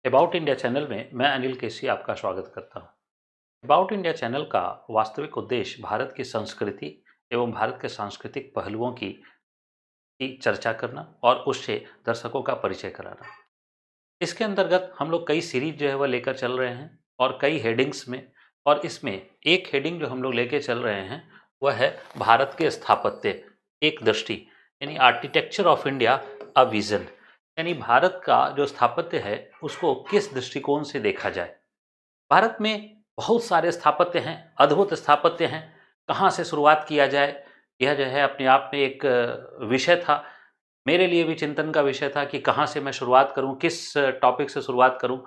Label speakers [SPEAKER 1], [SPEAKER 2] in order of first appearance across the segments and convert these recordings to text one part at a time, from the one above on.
[SPEAKER 1] About India channel में मैं अनिल केसी आपका स्वागत करता हूं। अबाउट इंडिया चैनल का वास्तविक उद्देश्य भारत की संस्कृति एवं भारत के सांस्कृतिक पहलुओं की चर्चा करना और उससे दर्शकों का परिचय कराना। इसके अंतर्गत हम लोग कई सीरीज जो है वह लेकर चल रहे हैं और कई हेडिंग्स में, और इसमें एक हेडिंग जो हम लोग लेके चल रहे हैं वह है भारत के स्थापत्य एक दृष्टि, यानी architecture of India a vision, यानी भारत का जो स्थापत्य है उसको किस दृष्टिकोण से देखा जाए। भारत में बहुत सारे स्थापत्य हैं, अद्भुत स्थापत्य हैं। कहाँ से शुरुआत किया जाए, यह जो है अपने आप में एक विषय था। मेरे लिए भी चिंतन का विषय था कि कहाँ से मैं शुरुआत करूँ, किस टॉपिक से शुरुआत करूँ।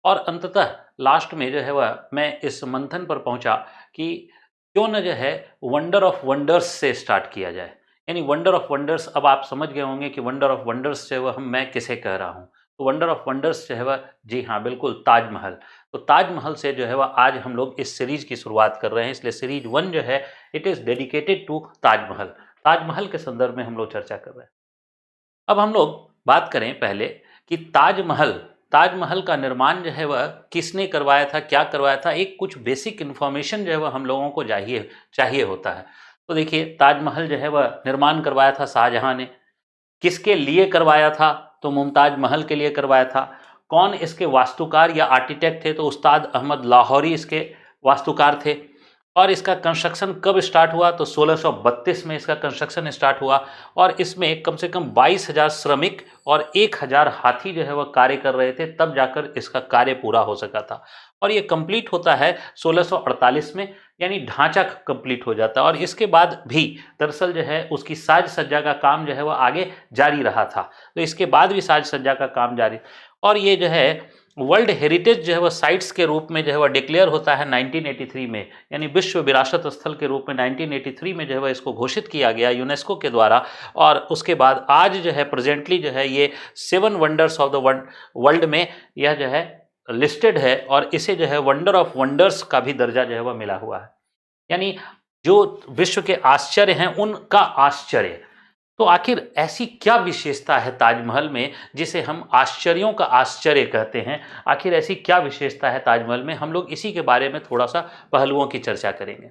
[SPEAKER 1] और अंततः लास्ट में जो है वह मैं इस मंथन पर पहुँचा कि क्यों न जो है वंडर ऑफ वंडर्स से स्टार्ट किया जाए। यानी वंडर ऑफ वंडर्स, अब आप समझ गए होंगे कि वंडर ऑफ वंडर्स जो है वह मैं किसे कह रहा हूँ। तो वंडर ऑफ वंडर्स जो है वह, जी हाँ बिल्कुल, ताजमहल। तो ताजमहल से जो है वह आज हम लोग इस सीरीज की शुरुआत कर रहे हैं, इसलिए सीरीज 1 जो है it is dedicated to Taj Mahal. Taj Mahal के संदर्भ में हम लोग चर्चा कर रहे हैं। अब हम लोग बात करें पहले कि ताजमहल, ताजमहल का निर्माण जो है वह किसने करवाया था, क्या करवाया था। एक कुछ बेसिक इन्फॉर्मेशन जो है वह हम लोगों को चाहिए होता है। तो देखिए, ताजमहल जो है वह निर्माण करवाया था शाहजहां ने। किसके लिए करवाया था, तो मुमताज महल के लिए करवाया था। कौन इसके वास्तुकार या आर्किटेक्ट थे, तो उस्ताद अहमद लाहौरी इसके वास्तुकार थे। और इसका कंस्ट्रक्शन कब स्टार्ट हुआ, तो 1632 में इसका कंस्ट्रक्शन स्टार्ट हुआ। और इसमें कम से कम 22,000 श्रमिक और 1,000 हाथी जो है वह कार्य कर रहे थे, तब जाकर इसका कार्य पूरा हो सका था। और ये कंप्लीट होता है 1648 में, यानी ढांचा कंप्लीट हो जाता है। और इसके बाद भी दरअसल जो है उसकी साज सज्जा का काम जो है वह आगे जारी रहा था। तो इसके बाद भी साज सज्जा का काम जारी, और ये जो है वर्ल्ड हेरिटेज जो है वह साइट्स के रूप में जो है वह डिक्लेयर होता है 1983 में, यानी विश्व विरासत स्थल के रूप में 1983 में जो है वह इसको घोषित किया गया यूनेस्को के द्वारा। और उसके बाद आज जो है प्रेजेंटली जो है ये 7 वंडर्स ऑफ द वर्ल्ड में यह जो है लिस्टेड है, और इसे जो है वंडर ऑफ वंडर्स का भी दर्जा जो है वह मिला हुआ है। यानी जो विश्व के आश्चर्य हैं उनका आश्चर्य। तो आखिर ऐसी क्या विशेषता है ताजमहल में जिसे हम आश्चर्यों का आश्चर्य कहते हैं। आखिर ऐसी क्या विशेषता है ताजमहल में, हम लोग इसी के बारे में थोड़ा सा पहलुओं की चर्चा करेंगे।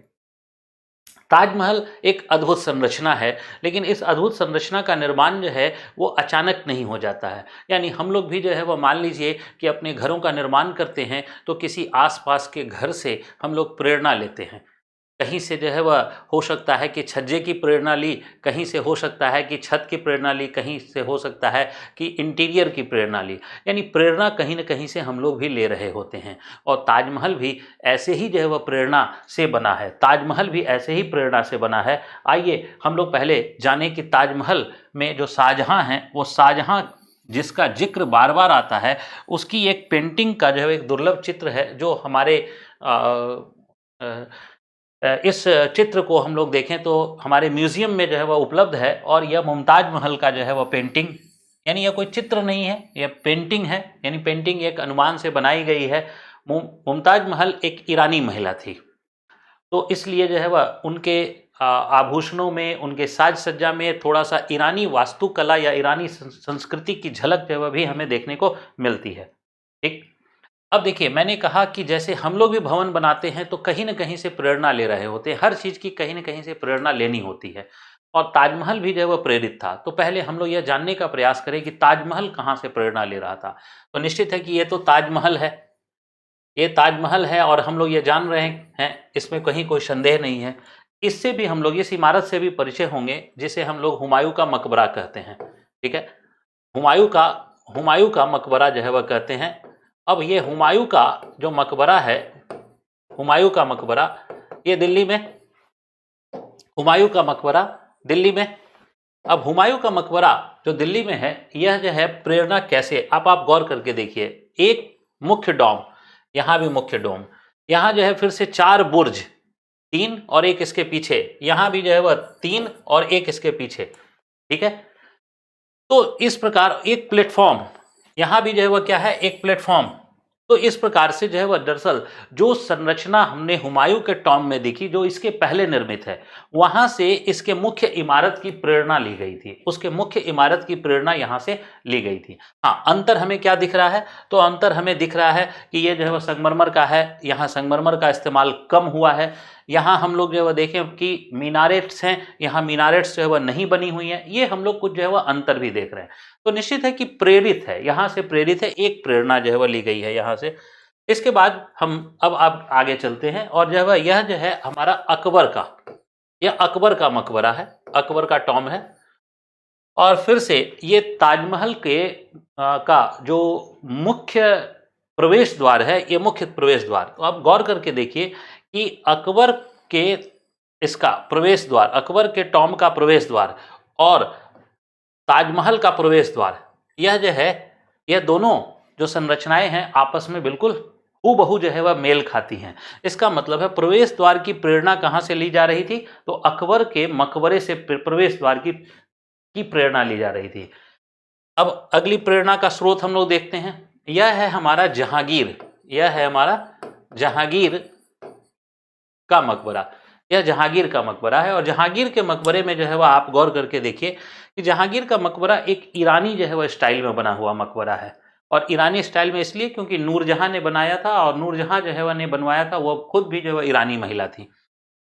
[SPEAKER 1] ताजमहल एक अद्भुत संरचना है, लेकिन इस अद्भुत संरचना का निर्माण जो है वो अचानक नहीं हो जाता है। यानी हम लोग भी जो है वो मान लीजिए कि अपने घरों का निर्माण करते हैं तो किसी आसपास के घर से हम लोग प्रेरणा लेते हैं। कहीं से जो है वह हो सकता है कि छज्जे की प्रेरणा ली, कहीं से हो सकता है कि छत की प्रेरणा ली, कहीं से हो सकता है कि इंटीरियर की प्रेरणा ली। यानी प्रेरणा कहीं न कहीं से हम लोग भी ले रहे होते हैं, और ताजमहल भी ऐसे ही जो है वह प्रेरणा से बना है। ताजमहल भी ऐसे ही प्रेरणा से बना है। आइए हम लोग पहले जानें कि ताजमहल में जो शाहजहाँ हैं, वो शाहजहाँ जिसका जिक्र बार बार आता है, उसकी एक पेंटिंग का जो है एक दुर्लभ चित्र है, जो हमारे इस चित्र को हम लोग देखें तो हमारे म्यूजियम में जो है वह उपलब्ध है। और यह मुमताज महल का जो है वह पेंटिंग, यानी यह कोई चित्र नहीं है, यह पेंटिंग है। यानी पेंटिंग एक अनुमान से बनाई गई है। मुमताज महल एक ईरानी महिला थी, तो इसलिए जो है वह उनके आभूषणों में, उनके साज सज्जा में थोड़ा सा ईरानी वास्तुकला या ईरानी संस्कृति की झलक जो है वह भी हमें देखने को मिलती है। ठीक, अब देखिए, मैंने कहा कि जैसे हम लोग भी भवन बनाते हैं तो कहीं न कहीं से प्रेरणा ले रहे होते हैं, हर चीज़ की कहीं न कहीं से प्रेरणा लेनी होती है। और ताजमहल भी जो है वह प्रेरित था। तो पहले हम लोग यह जानने का प्रयास करें कि ताजमहल कहाँ से प्रेरणा ले रहा था। तो निश्चित है कि ये तो ताजमहल है, ये ताजमहल है, और हम लोग ये जान रहे हैं, इसमें कहीं कोई संदेह नहीं है। इससे भी हम लोग इस इमारत से भी परिचय होंगे, जिसे हम लोग हुमायूं का मकबरा कहते हैं। ठीक है, हुमायूं का मकबरा जो है वह कहते हैं। अब ये हुमायूं का जो मकबरा है, हुमायूं का मकबरा ये दिल्ली में, हुमायूं का मकबरा दिल्ली में। अब हुमायूं का मकबरा जो दिल्ली में है, यह जो है प्रेरणा कैसे, आप गौर करके देखिए। एक मुख्य डोम, यहाँ भी मुख्य डोम, यहाँ जो है फिर से 4 बुर्ज, 3 और एक इसके पीछे, यहाँ भी जो है वह 3 और एक इसके पीछे। ठीक है, तो इस प्रकार एक प्लेटफॉर्म, यहाँ भी जो है वह क्या है, एक प्लेटफॉर्म, तो इस प्रकार से जो है वह दरअसल जो संरचना हमने हुमायूं के टॉम में देखी, जो इसके पहले निर्मित है, वहां से इसके मुख्य इमारत की प्रेरणा ली गई थी, उसके मुख्य इमारत की प्रेरणा यहां से ली गई थी। हाँ, अंतर हमें क्या दिख रहा है? तो अंतर हमें दिख रहा है कि ये जो है वह संगमरमर का है, यहाँ संगमरमर का इस्तेमाल कम हुआ है। यहाँ हम लोग जो है वह देखें कि मीनारेट्स हैं, यहाँ मीनारेट्स जो है वह नहीं बनी हुई हैं। ये हम लोग कुछ जो है वह अंतर भी देख रहे हैं। तो निश्चित है कि प्रेरित है, यहाँ से प्रेरित है, एक प्रेरणा जो है वह ली गई है यहाँ से। इसके बाद हम अब आप आगे चलते हैं और जो है यह जो है हमारा अकबर का, यह अकबर का मकबरा है, अकबर का टॉम है। और फिर से ये ताजमहल के का जो मुख्य प्रवेश द्वार है, ये मुख्य प्रवेश द्वार, तो आप गौर करके देखिए कि अकबर के इसका प्रवेश द्वार, अकबर के टॉम का प्रवेश द्वार और ताजमहल का प्रवेश द्वार, यह जो है, यह दोनों जो संरचनाएं हैं आपस में बिल्कुल हूबहू जो है वह मेल खाती हैं। इसका मतलब है प्रवेश द्वार की प्रेरणा कहां से ली जा रही थी? तो अकबर के मकबरे से प्रवेश द्वार की प्रेरणा ली जा रही थी। अब अगली प्रेरणा का स्रोत हम लोग देखते हैं, यह है हमारा जहांगीर, यह है हमारा जहांगीर का मकबरा, यह जहांगीर का मकबरा है। और जहांगीर के मकबरे में जो है वह आप गौर करके देखिए कि जहांगीर का मकबरा एक ईरानी जो है वह स्टाइल में बना हुआ मकबरा है। और ईरानी स्टाइल में इसलिए क्योंकि नूरजहां ने बनाया था, और नूरजहां जो है वह ने बनवाया था, वो खुद भी जो है ईरानी महिला थी।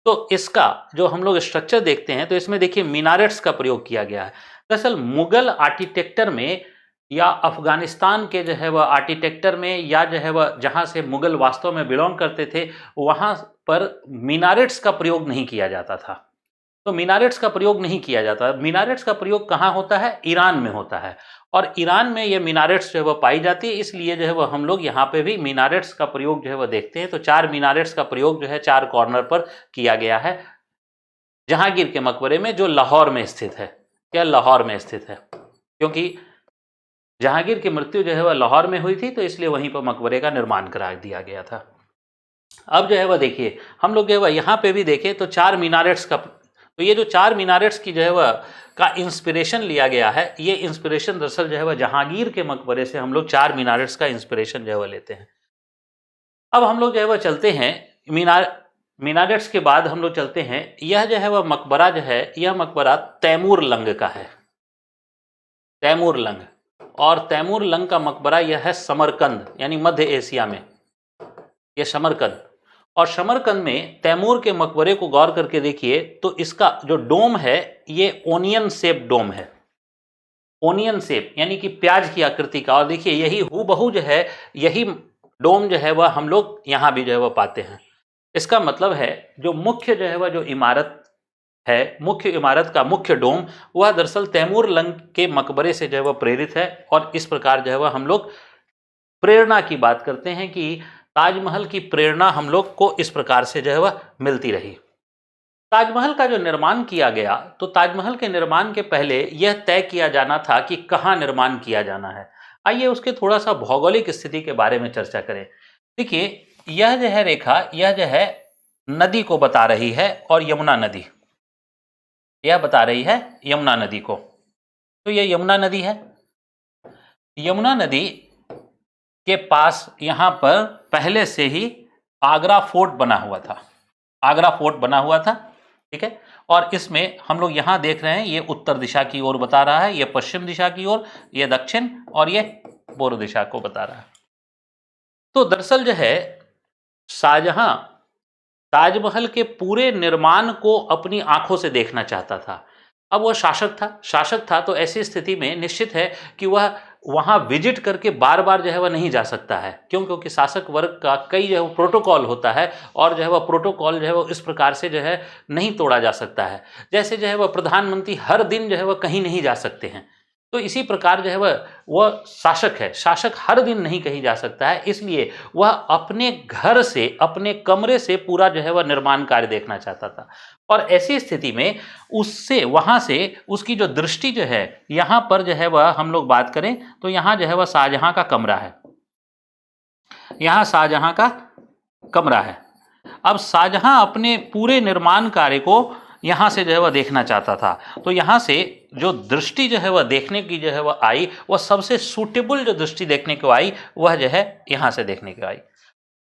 [SPEAKER 1] तो इसका जो हम लोग स्ट्रक्चर देखते हैं तो इसमें देखिए मीनारेट्स का प्रयोग किया गया है। दरअसल मुगल आर्किटेक्चर में या अफगानिस्तान के जो है वह आर्किटेक्चर में, या जो है वह जहाँ से मुगल वास्तव में बिलोंग करते थे, वहाँ पर मीनारेट्स का प्रयोग नहीं किया जाता था। तो मीनारेट्स का प्रयोग नहीं किया जाता। मीनारेट्स का प्रयोग कहाँ होता है? ईरान में होता है। और ईरान में ये मीनारेट्स जो है वह पाई जाती है, इसलिए जो है वह हम लोग यहाँ पे भी मीनारेट्स का प्रयोग जो है वह देखते हैं। तो 4 मीनारेट्स का प्रयोग जो है 4 कॉर्नर पर किया गया है जहांगीर के मकबरे में, जो लाहौर में स्थित है। क्या लाहौर में स्थित है? क्योंकि जहांगीर की मृत्यु जो है वह लाहौर में हुई थी, तो इसलिए वहीं पर मकबरे का निर्माण करा दिया गया था। अब जो है वह देखिए हम लोग जो है वह यहाँ पे भी देखें तो 4 मीनारेट्स का, तो ये जो 4 मीनारेट्स की जो है वह का इंस्पिरेशन लिया गया है, ये इंस्पिरेशन दरअसल जो है वह जहांगीर के मकबरे से हम लोग 4 मीनारेट्स का इंस्पिरेशन जो है वह लेते हैं। अब हम लोग जो है वह चलते हैं मीनारेट्स के बाद हम लोग चलते हैं, यह जो है वह मकबरा जो है, यह मकबरा तैमूर लंग का है, तैमूर लंग। और तैमूर लंग का मकबरा यह है समरकंद, यानी मध्य एशिया में, यह समरकंद। और समरकंद में तैमूर के मकबरे को गौर करके देखिए तो इसका जो डोम है ये ओनियन शेप डोम है, ओनियन शेप यानी कि प्याज की आकृति का। और देखिए यही हूबहू जो है, यही डोम जो है वह हम लोग यहाँ भी जो है वह पाते हैं। इसका मतलब है जो मुख्य जो है वह जो इमारत है, मुख्य इमारत का मुख्य डोम, वह दरअसल तैमूर लंग के मकबरे से जो है वह प्रेरित है। और इस प्रकार जो है वह हम लोग प्रेरणा की बात करते हैं कि ताजमहल की प्रेरणा हम लोग को इस प्रकार से जो है वह मिलती रही। ताजमहल का जो निर्माण किया गया, तो ताजमहल के निर्माण के पहले यह तय किया जाना था कि कहाँ निर्माण किया जाना है। आइए उसके थोड़ा सा भौगोलिक स्थिति के बारे में चर्चा करें। देखिए यह जो है रेखा, यह जो है नदी को बता रही है, और यमुना नदी, यह बता रही है यमुना नदी को। तो यह यमुना नदी है। यमुना नदी के पास यहाँ पर पहले से ही आगरा फोर्ट बना हुआ था, आगरा फोर्ट बना हुआ था, ठीक है। और इसमें हम लोग यहाँ देख रहे हैं, ये उत्तर दिशा की ओर बता रहा है, ये पश्चिम दिशा की ओर, ये दक्षिण, और ये पूर्व दिशा को बता रहा है। तो दरअसल जो है शाहजहां ताजमहल के पूरे निर्माण को अपनी आंखों से देखना चाहता था। अब वह शासक था, तो ऐसी स्थिति में निश्चित है कि वह वहां विजिट करके बार बार जो है वह नहीं जा सकता है। क्यों? क्योंकि शासक वर्ग का कई जो है प्रोटोकॉल होता है, और जो है वह प्रोटोकॉल जो है वो इस प्रकार से जो है नहीं तोड़ा जा सकता है। जैसे जो है वह प्रधानमंत्री हर दिन जो है वह कहीं नहीं जा सकते हैं, तो इसी प्रकार जो है वह शासक है, शासक हर दिन नहीं कहीं जा सकता है। इसलिए वह अपने घर से, अपने कमरे से पूरा जो है वह निर्माण कार्य देखना चाहता था। और ऐसी स्थिति में उससे, वहाँ से उसकी जो दृष्टि जो है, यहाँ पर जो है वह हम लोग बात करें तो यहाँ जो है वह शाहजहां का कमरा है, यहाँ शाहजहां का कमरा है। अब शाहजहां अपने पूरे निर्माण कार्य को यहाँ से जो है वह देखना चाहता था। तो यहाँ से जो दृष्टि जो है वह देखने की जो है वह आई, वह सबसे सूटेबल जो दृष्टि देखने को आई वह जो है यहाँ से देखने को आई।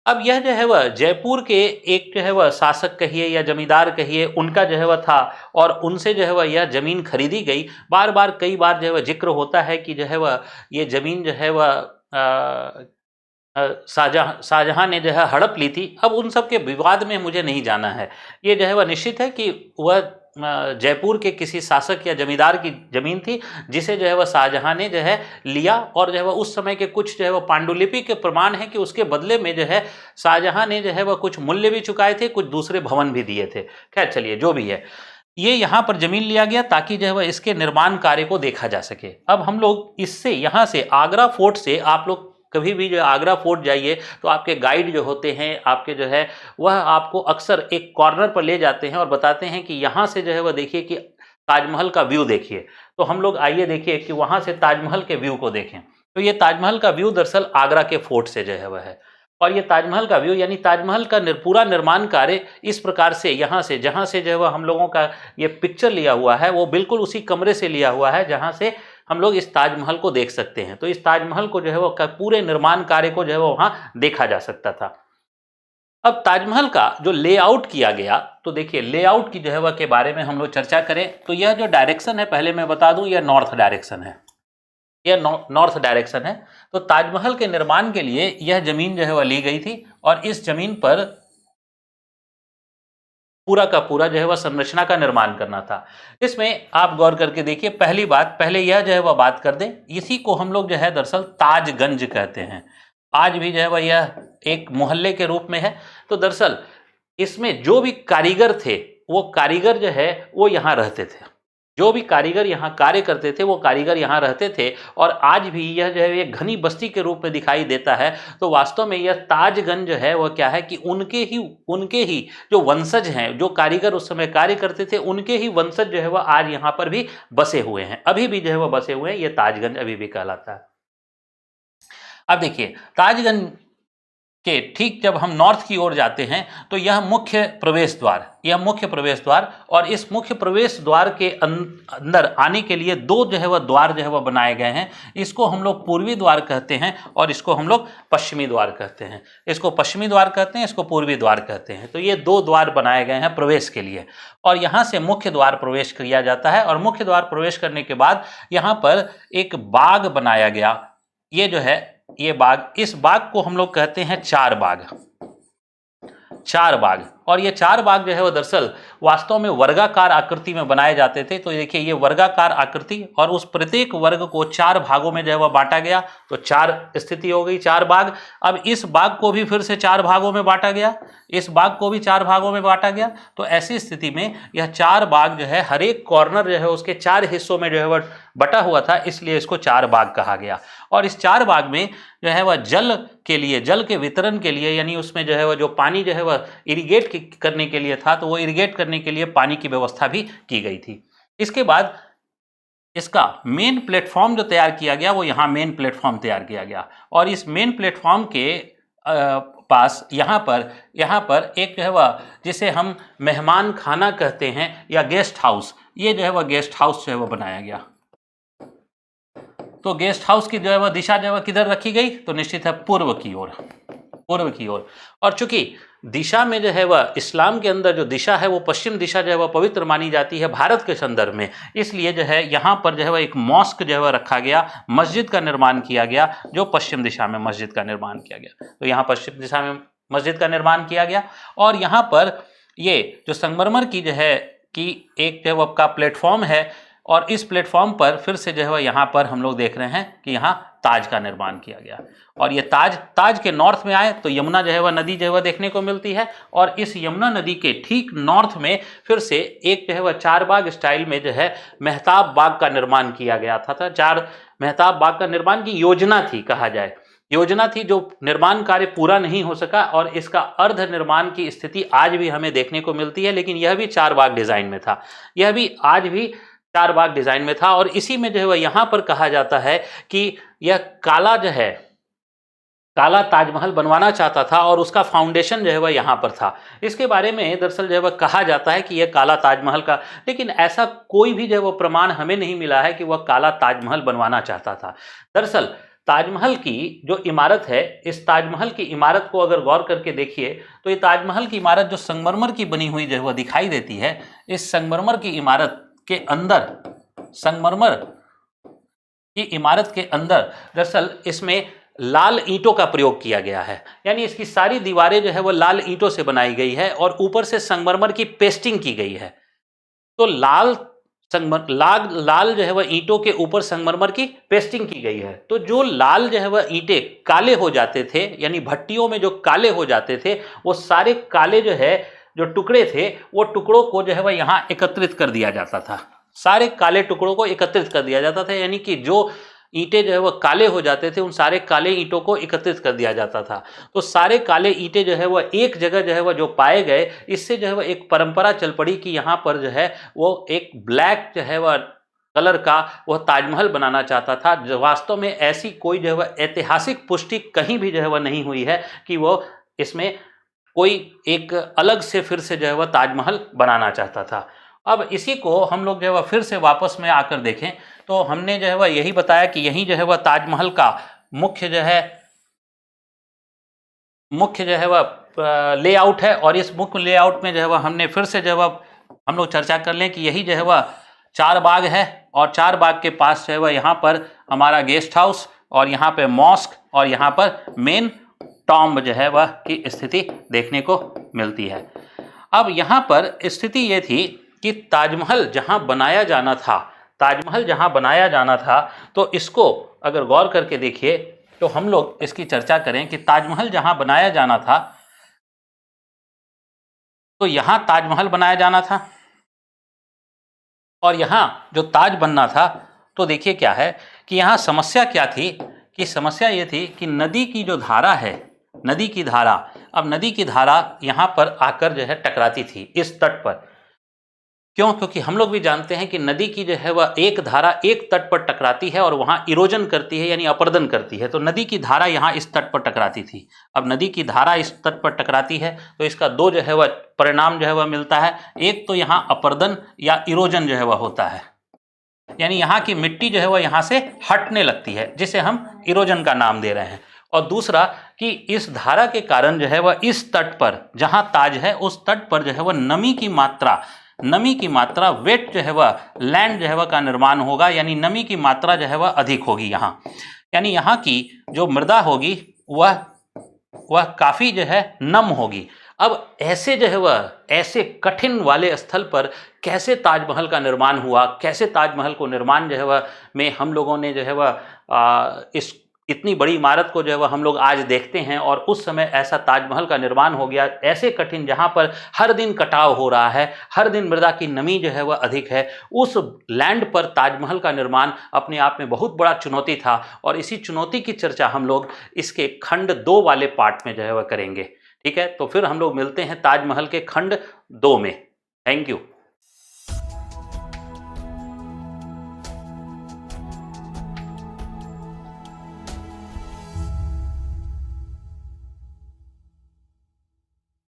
[SPEAKER 1] अब यह जो है वह जयपुर के एक जो है वह शासक कहिए या जमींदार कहिए, उनका जो है वह था, और उनसे जो है वह यह ज़मीन खरीदी गई। बार बार कई बार जो है वह जिक्र होता है कि जो है वह ये ज़मीन जो है वह शाहजहां ने जो है हड़प ली थी। अब उन सब के विवाद में मुझे नहीं जाना है। ये जो है वह निश्चित है कि वह जयपुर के किसी शासक या जमींदार की ज़मीन थी, जिसे जो है वह शाहजहां ने जो है लिया, और जो है वह उस समय के कुछ जो है वह पांडुलिपि के प्रमाण है कि उसके बदले में जो है शाहजहां ने जो है वह कुछ मूल्य भी चुकाए थे, कुछ दूसरे भवन भी दिए थे। खैर चलिए, जो भी है, ये यहाँ पर जमीन लिया गया ताकि जो है वह इसके निर्माण कार्य को देखा जा सके। अब हम लोग इससे यहाँ से आगरा फोर्ट से, आप लोग कभी भी जो आगरा फोर्ट जाइए तो आपके गाइड जो होते हैं आपके जो है वह आपको अक्सर एक कॉर्नर पर ले जाते हैं और बताते हैं कि यहाँ से जो है वह देखिए कि ताजमहल का व्यू देखिए। तो हम लोग आइए देखिए कि वहाँ से ताजमहल के व्यू को देखें। तो ये ताजमहल का व्यू दरअसल आगरा के फोर्ट से जो है वह है, और ये ताजमहल का व्यू यानी ताजमहल का पूरा निर्माण कार्य इस प्रकार से यहाँ से, जहाँ से जो है वह हम लोगों का ये पिक्चर लिया हुआ है, वो बिल्कुल उसी कमरे से लिया हुआ है जहाँ से हम लोग इस ताजमहल को देख सकते हैं। तो इस ताजमहल को जो है वो पूरे निर्माण कार्य को जो है वो वहाँ देखा जा सकता था। अब ताजमहल का जो लेआउट किया गया, तो देखिए लेआउट की जो है वह के बारे में हम लोग चर्चा करें तो यह जो डायरेक्शन है, पहले मैं बता दूं, यह नॉर्थ डायरेक्शन है, यह नॉर्थ डायरेक्शन है। तो ताजमहल के निर्माण के लिए यह जमीन जो है वह ली गई थी, और इस जमीन पर पूरा का पूरा जो है वह संरचना का निर्माण करना था। इसमें आप गौर करके देखिए, पहली बात, पहले यह जो है वह बात कर दें, इसी को हम लोग जो है दरअसल ताजगंज कहते हैं। आज भी जो है वह यह एक मोहल्ले के रूप में है। तो दरअसल इसमें जो भी कारीगर थे, वो कारीगर जो है वो यहाँ रहते थे, जो भी कारीगर यहाँ कार्य करते थे वो कारीगर यहाँ रहते थे, और आज भी यह जो है एक घनी बस्ती के रूप में दिखाई देता है। तो वास्तव में यह ताजगंज जो है वह क्या है कि उनके ही जो वंशज हैं, जो कारीगर उस समय कार्य करते थे, उनके ही वंशज जो है वह आज यहाँ पर भी बसे हुए हैं, अभी भी जो है वह बसे हुए हैं। ये ताजगंज अभी भी कहलाता है। अब देखिए ताजगंज के ठीक जब हम नॉर्थ की ओर जाते हैं तो यह मुख्य प्रवेश द्वार, यह मुख्य प्रवेश द्वार, और इस मुख्य प्रवेश द्वार के अंदर आने के लिए दो जो है वह द्वार जो है वह बनाए गए हैं। इसको हम लोग पूर्वी द्वार कहते हैं और इसको हम लोग पश्चिमी द्वार कहते हैं। इसको पश्चिमी द्वार कहते हैं, इसको पूर्वी द्वार कहते हैं। तो ये दो द्वार बनाए गए हैं प्रवेश के लिए, और यहाँ से मुख्य द्वार प्रवेश किया जाता है। और मुख्य द्वार प्रवेश करने के बाद यहाँ पर एक बाग बनाया गया, ये जो है ये बाग, इस बाग को हम लोग कहते हैं चार बाग, चार बाग। और ये चार बाग जो है वो दरअसल वास्तव में वर्गाकार आकृति में बनाए जाते थे। तो देखिए ये वर्गाकार आकृति, और उस प्रत्येक वर्ग को चार भागों में जो है वह बांटा गया। तो चार स्थिति हो गई, चार बाग। अब इस बाग को भी फिर से चार भागों में बांटा गया, इस बाग को भी चार भागों में बांटा गया। तो ऐसी स्थिति में यह चार बाग जो है, हर एक कॉर्नर जो है उसके चार हिस्सों में जो है वह बटा हुआ था, इसलिए इसको चार बाग कहा गया। और इस चार बाग में जो है वह जल के लिए, जल के वितरण के लिए, यानी उसमें जो है वह जो पानी जो है वह इरिगेट करने के लिए था, तो वो इरिगेट करने के लिए पानी की व्यवस्था भी की गई थी। इसके बाद इसका मेन प्लेटफॉर्म जो तैयार किया गया, वो यहाँ मेन प्लेटफॉर्म तैयार किया गया। और इस मेन प्लेटफॉर्म के पास यहाँ पर एक जो है वह जिसे हम मेहमान खाना कहते हैं या गेस्ट हाउस, ये जो है वह गेस्ट हाउस जो है वह बनाया गया। तो गेस्ट हाउस की जो है वह दिशा जो है वह किधर रखी गई, तो निश्चित है पूर्व की ओर, पूर्व की ओर। और चूंकि दिशा में जो है वह इस्लाम के अंदर जो दिशा है वो पश्चिम दिशा जो है वह पवित्र मानी जाती है भारत के संदर्भ में, इसलिए जो है यहाँ पर जो है वह एक मॉस्क जो है वह रखा गया, मस्जिद का निर्माण किया गया, जो पश्चिम दिशा में मस्जिद का निर्माण किया गया। तो यहाँ पश्चिम दिशा में मस्जिद का निर्माण किया गया। और यहाँ पर ये जो संगमरमर की जो है कि एक जो है वह का प्लेटफॉर्म है, और इस प्लेटफॉर्म पर फिर से जो है यहाँ पर हम लोग देख रहे हैं कि यहाँ ताज का निर्माण किया गया। और ये ताज के नॉर्थ में आए तो यमुना जो है वह नदी जो है वह देखने को मिलती है, और इस यमुना नदी के ठीक नॉर्थ में फिर से एक जो है वह चार बाग स्टाइल में जो है मेहताब बाग का निर्माण किया गया था। चार मेहताब बाग का निर्माण की योजना थी, कहा जाए योजना थी, जो निर्माण कार्य पूरा नहीं हो सका, और इसका अर्ध निर्माण की स्थिति आज भी हमें देखने को मिलती है। लेकिन यह भी चार बाग डिजाइन में था, यह भी आज भी चार बाग डिजाइन में था। और इसी में जो है वह यहाँ पर कहा जाता है कि यह काला जो है, काला ताजमहल बनवाना चाहता था और उसका फाउंडेशन जो है वह यहाँ पर था। इसके बारे में दरअसल जो है वह कहा जाता है कि यह काला ताजमहल का, लेकिन ऐसा कोई भी जो है वो प्रमाण हमें नहीं मिला है कि वह काला ताजमहल बनवाना चाहता था। दरअसल ताजमहल की जो इमारत है, इस ताजमहल की इमारत को अगर गौर करके देखिए तो ये ताजमहल की इमारत जो संगमरमर की बनी हुई जो है वह दिखाई देती है। इस संगमरमर की इमारत के अंदर, संगमरमर की इमारत के अंदर दरअसल इसमें लाल ईंटों का प्रयोग किया गया है, यानी इसकी सारी दीवारें जो है वो लाल ईंटों से बनाई गई है और ऊपर से संगमरमर की पेस्टिंग की गई है। तो लाल जो है वह ईंटों के ऊपर संगमरमर की पेस्टिंग की गई है। तो जो लाल जो है वह ईंटें काले हो जाते थे, यानी भट्टियों में जो काले हो जाते थे, वो सारे काले जो है जो टुकड़े थे वो टुकड़ों को जो है वह यहाँ एकत्रित कर दिया जाता था। सारे काले टुकड़ों को एकत्रित कर दिया जाता था, यानी कि जो ईंटें जो है वह काले हो जाते थे उन सारे काले ईंटों को एकत्रित कर दिया जाता था। तो सारे काले ईंटें जो है वह एक जगह जो है वह जो पाए गए, इससे जो है वह एक परंपरा चल पड़ी कि यहाँ पर जो है वो एक ब्लैक जो है वह कलर का वह ताजमहल बनाना चाहता था। जो वास्तव में ऐसी कोई जो है वह ऐतिहासिक पुष्टि कहीं भी जो है वह नहीं हुई है कि वो इसमें कोई एक अलग से फिर से जो है वह ताजमहल बनाना चाहता था। अब इसी को हम लोग जो है वह फिर से वापस में आकर देखें तो हमने जो है वह यही बताया कि यही जो है वह ताजमहल का मुख्य जो है वह लेआउट है। और इस मुख्य लेआउट में जो है वह हमने फिर से जो है वह हम लोग चर्चा कर लें कि यही जो है वह 4 बाग है और 4 बाग के पास जो है वह यहाँ पर हमारा गेस्ट हाउस और यहाँ पे मॉस्क और यहाँ पर मेन टॉम्ब जो है वह की स्थिति देखने को मिलती है। अब यहाँ पर स्थिति ये थी कि ताजमहल जहाँ बनाया जाना था, ताजमहल जहाँ बनाया जाना था, तो इसको अगर गौर करके देखिए तो हम लोग इसकी चर्चा करें कि ताजमहल जहाँ बनाया जाना था तो यहाँ ताजमहल बनाया जाना था और यहाँ जो ताज बनना था। तो देखिए क्या है कि यहाँ समस्या क्या थी, कि समस्या ये थी कि नदी की जो धारा है, नदी की धारा, अब नदी की धारा यहाँ पर आकर जो है टकराती थी इस तट पर। क्यों? क्योंकि हम लोग भी जानते हैं कि नदी की जो है वह एक धारा एक तट पर टकराती है और वहाँ इरोजन करती है, यानी अपरदन करती है। तो नदी की धारा यहाँ इस तट पर टकराती थी। अब नदी की धारा इस तट पर टकराती है तो इसका 2 जो है वह परिणाम जो है वह मिलता है। एक तो यहाँ अपरदन या इरोजन जो है वह होता है, यानी यहाँ की मिट्टी जो है वह यहाँ से हटने लगती है, जिसे हम इरोजन का नाम दे रहे हैं। और दूसरा कि इस धारा के कारण जो है वह इस तट पर जहाँ ताज है उस तट पर जो है वह नमी की मात्रा वेट जो है वह लैंड जो है वह का निर्माण होगा, यानी नमी की मात्रा जो है वह अधिक होगी यहाँ, यानी यहाँ की जो मृदा होगी वह काफ़ी जो है नम होगी। अब ऐसे जो है वह ऐसे कठिन वाले स्थल पर कैसे ताजमहल का निर्माण हुआ, कैसे ताजमहल को निर्माण जो है वह में हम लोगों ने जो है वह इस इतनी बड़ी इमारत को जो है वह हम लोग आज देखते हैं, और उस समय ऐसा ताजमहल का निर्माण हो गया ऐसे कठिन, जहाँ पर हर दिन कटाव हो रहा है, हर दिन मृदा की नमी जो है वह अधिक है। उस लैंड पर ताजमहल का निर्माण अपने आप में बहुत बड़ा चुनौती था, और इसी चुनौती की चर्चा हम लोग इसके खंड 2 वाले पार्ट में जो है वह करेंगे। ठीक है, तो फिर हम लोग मिलते हैं ताजमहल के खंड 2 में। Thank you.